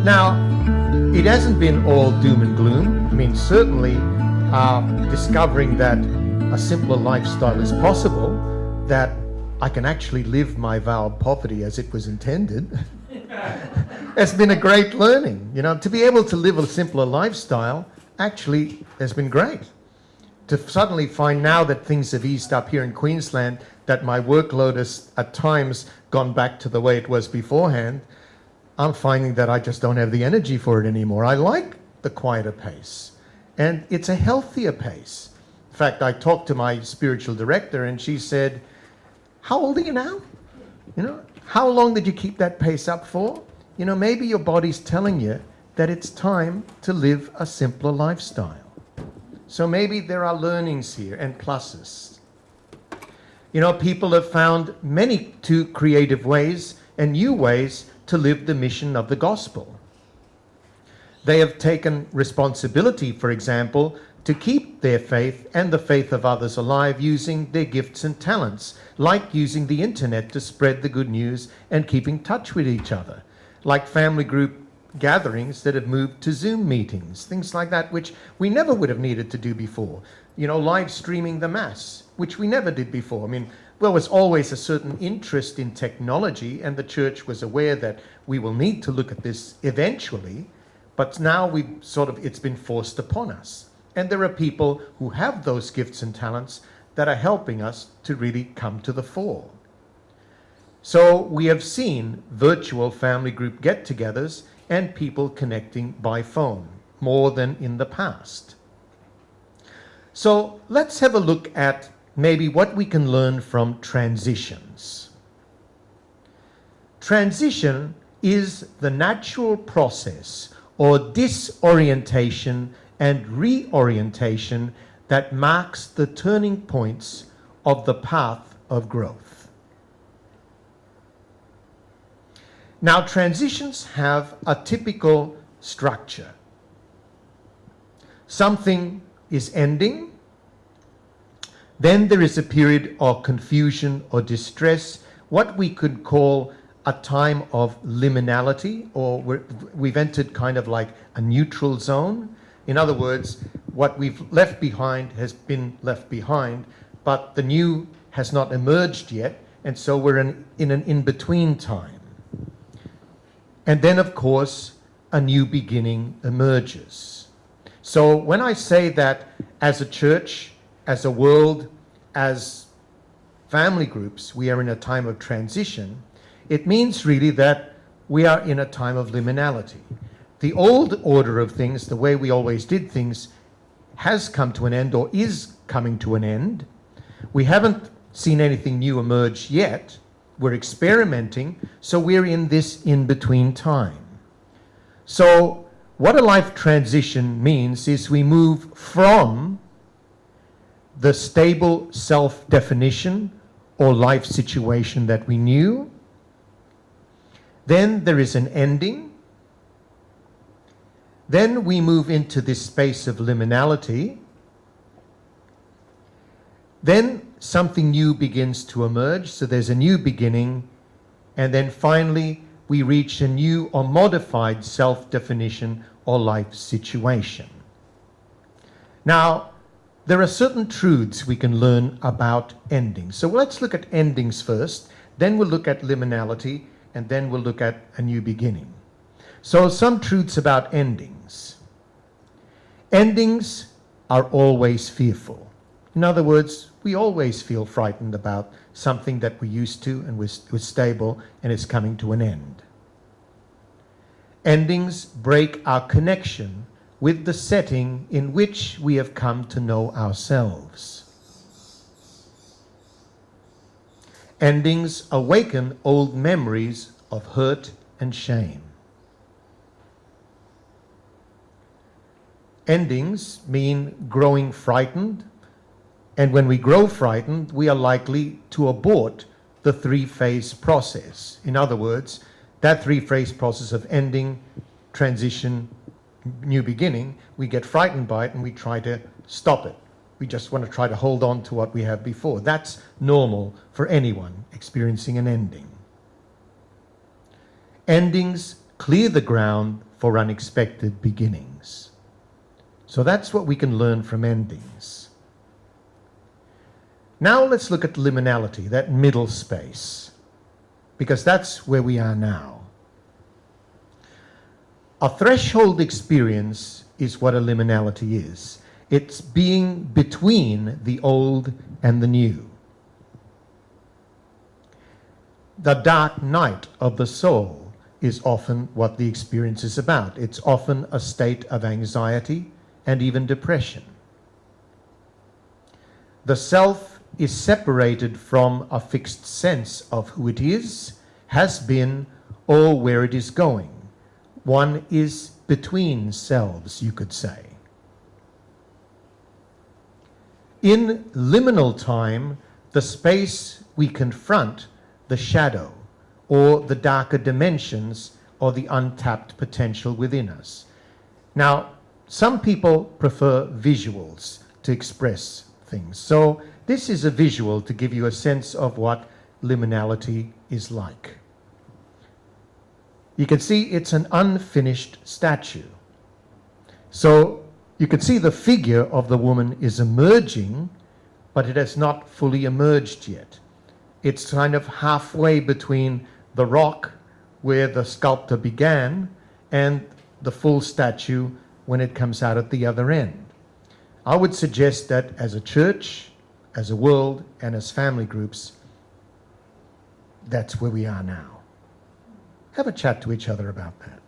Now, it hasn't been all doom and gloom. I mean, certainly discovering that a simpler lifestyle is possible, that I can actually live my vow of poverty as it was intended, has been a great learning. You know, to be able to live a simpler lifestyle actually has been great. To suddenly find now that things have eased up here in Queensland, that my workload has at times gone back to the way it was beforehand, I'm finding that I just don't have the energy for it anymore. I like the quieter pace, and it's a healthier pace. In fact, I talked to my spiritual director and she said, how old are you now? You know, how long did you keep that pace up for? You know, maybe your body's telling you that it's time to live a simpler lifestyle. So maybe there are learnings here and pluses. You know, people have found many creative ways and new ways to live the mission of the gospel. They have taken responsibility, for example, to keep their faith and the faith of others alive using their gifts and talents, like using the internet to spread the good news and keep in touch with each other, like family group gatherings that have moved to Zoom meetings, things like that, which we never would have needed to do before. You know, live streaming the Mass, which we never did before. I mean, there was always a certain interest in technology, and the church was aware that we will need to look at this eventually, but now it's been forced upon us. And there are people who have those gifts and talents that are helping us to really come to the fore. So we have seen virtual family group get-togethers and people connecting by phone more than in the past. So let's have a look at maybe what we can learn from transitions. Transition is the natural process or disorientation and reorientation that marks the turning points of the path of growth. Now, transitions have a typical structure. Something is ending, then there is a period of confusion or distress, what we could call a time of liminality, or we've entered kind of like a neutral zone. In other words, what we've left behind has been left behind, but the new has not emerged yet, and so we're in an in-between time. And then, of course, a new beginning emerges. So when I say that as a church, as a world, as family groups, we are in a time of transition, it means really that we are in a time of liminality. The old order of things, the way we always did things, has come to an end or is coming to an end. We haven't seen anything new emerge yet. We're experimenting, so we're in this in-between time. So what a life transition means is we move from the stable self-definition or life situation that we knew. Then there is an ending. Then we move into this space of liminality. Then something new begins to emerge, so there's a new beginning, and then finally we reach a new or modified self-definition or life situation. Now, there are certain truths we can learn about endings. So let's look at endings first, then we'll look at liminality, and then we'll look at a new beginning. So some truths about endings. Endings are always fearful. In other words, we always feel frightened about something that we're used to and was stable and is coming to an end. Endings break our connection with the setting in which we have come to know ourselves. Endings awaken old memories of hurt and shame. Endings mean growing frightened, and when we grow frightened, we are likely to abort the three-phase process. In other words, that three-phase process of ending, transition, new beginning, we get frightened by it and we try to stop it. We just want to try to hold on to what we have before. That's normal for anyone experiencing an ending. Endings clear the ground for unexpected beginnings. So that's what we can learn from endings. Now let's look at liminality, that middle space, because that's where we are now. A threshold experience is what a liminality is. It's being between the old and the new. The dark night of the soul is often what the experience is about. It's often a state of anxiety and even depression. The self is separated from a fixed sense of who it is, has been, or where it is going. One is between selves, you could say. In liminal time, the space we confront the shadow or the darker dimensions or the untapped potential within us. Now, some people prefer visuals to express things. So this is a visual to give you a sense of what liminality is like. You can see it's an unfinished statue. So you can see the figure of the woman is emerging, but it has not fully emerged yet. It's kind of halfway between the rock where the sculptor began and the full statue when it comes out at the other end. I would suggest that as a church, as a world, and as family groups, that's where we are now. Have a chat to each other about that.